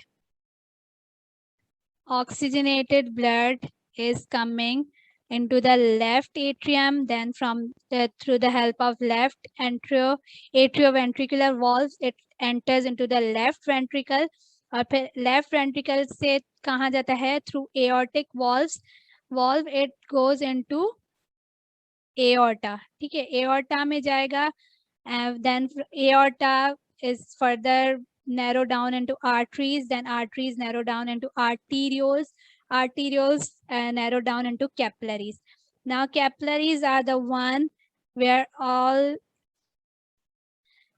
is coming into the left atrium, then through the help of left atrioventricular valves it enters into the left ventricle, और फिर left ventricle से कहाँ जाता है, through aortic valve it goes into aorta. ठीक है, aorta में जाएगा, then aorta is further narrow down into arteries, then arteries narrow down into arterioles narrow down into capillaries. Now capillaries are the one where all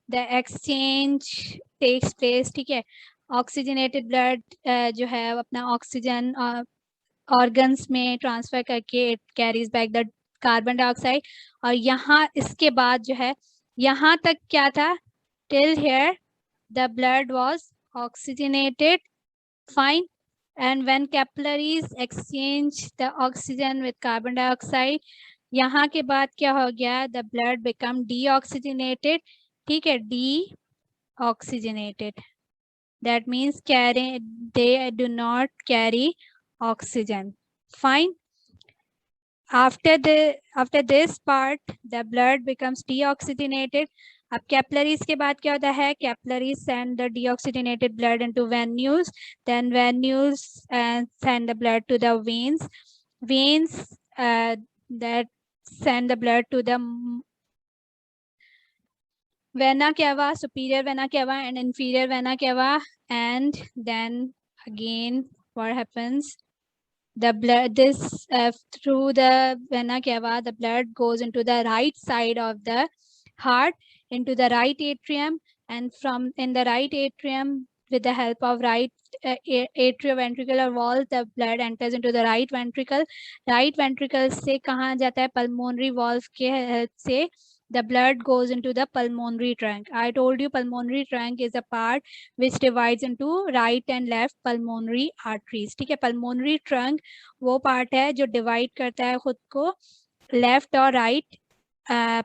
the exchange takes place. ठीक है, oxygenated blood जो है अपना oxygen organs में transfer करके it carries back the carbon dioxide, और यहाँ इसके बाद जो है यहाँ तक क्या था, till here the blood was oxygenated, fine, and when capillaries exchange the oxygen with carbon dioxide, यहाँ के बाद क्या हो गया, the blood become deoxygenated. ठीक है, deoxygenated, that means they do not carry oxygen. Fine, after this part the blood becomes deoxygenated. अब capillaries के बाद क्या होता है? Capillaries send the deoxygenated blood into venules, then venules send the blood to the veins, veins that send the blood to the vena cava, superior vena cava and inferior vena cava, and then again what happens? The blood through the vena cava, the blood goes into the right side of the heart, into the right atrium, and from in the right atrium with the help of right atrioventricular wall, the blood enters into the right ventricle. Right ventricle से कहाँ जाता है? pulmonary valve के help से the blood goes into the pulmonary trunk. I told you pulmonary trunk is a part which divides into right and left pulmonary arteries. ठीक है, pulmonary trunk वो part है जो divide करता है खुद को left और right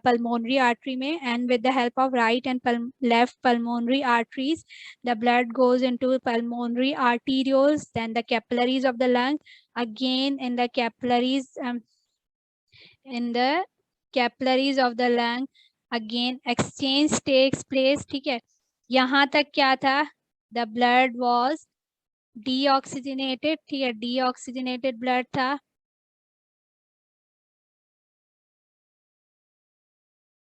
pulmonary artery में, and with the help of right and left pulmonary arteries the blood goes into pulmonary arterioles, then the capillaries of the lung. Again in the capillaries of the lung again exchange takes place. ठीक है, यहाँ तक क्या था? the blood was deoxygenated. ठीक है, deoxygenated blood था.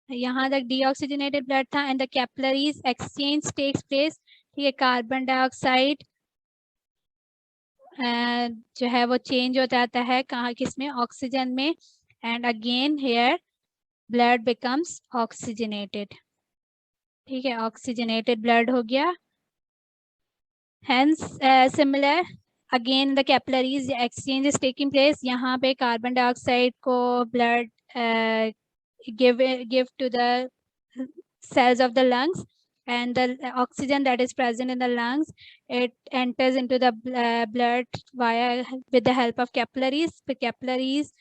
यहाँ तक deoxygenated blood था and the capillaries exchange takes place. ठीक है, कार्बन डाइऑक्साइड जो है वो चेंज हो जाता है कहाँ, किसमें? ऑक्सीजन में, and again here blood becomes oxygenated. ठीक है, oxygenated blood हो गया. Hence similar again the capillaries exchange is taking place. यहाँ पे कार्बन डाइऑक्साइड को blood give to the cells of the lungs, and the oxygen that is present in the lungs, it enters into the blood via with the help of capillaries. The capillaries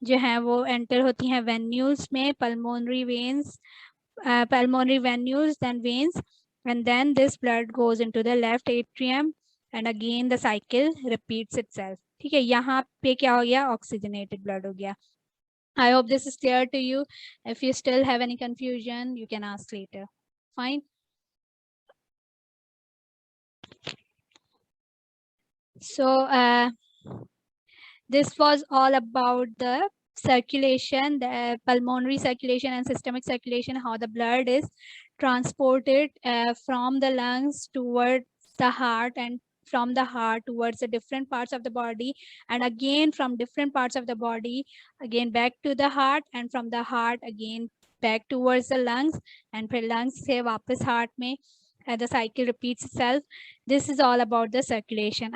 जो हैं वो enter होती हैं venules में, pulmonary veins, pulmonary venules, then veins, and then this blood goes into the left atrium and again the cycle repeats itself. ठीक है, यहाँ पे क्या हो गया? oxygenated blood हो गया. I hope this is clear to you. If you still have any confusion, you can ask later. Fine. So this was all about the circulation, the pulmonary circulation and systemic circulation, how the blood is transported from the lungs towards the heart, and from the heart towards the different parts of the body, and again from different parts of the body again back to the heart, and from the heart again back towards the lungs, and फिर lungs से वापस heart में. The cycle repeats itself. This is all about the circulation.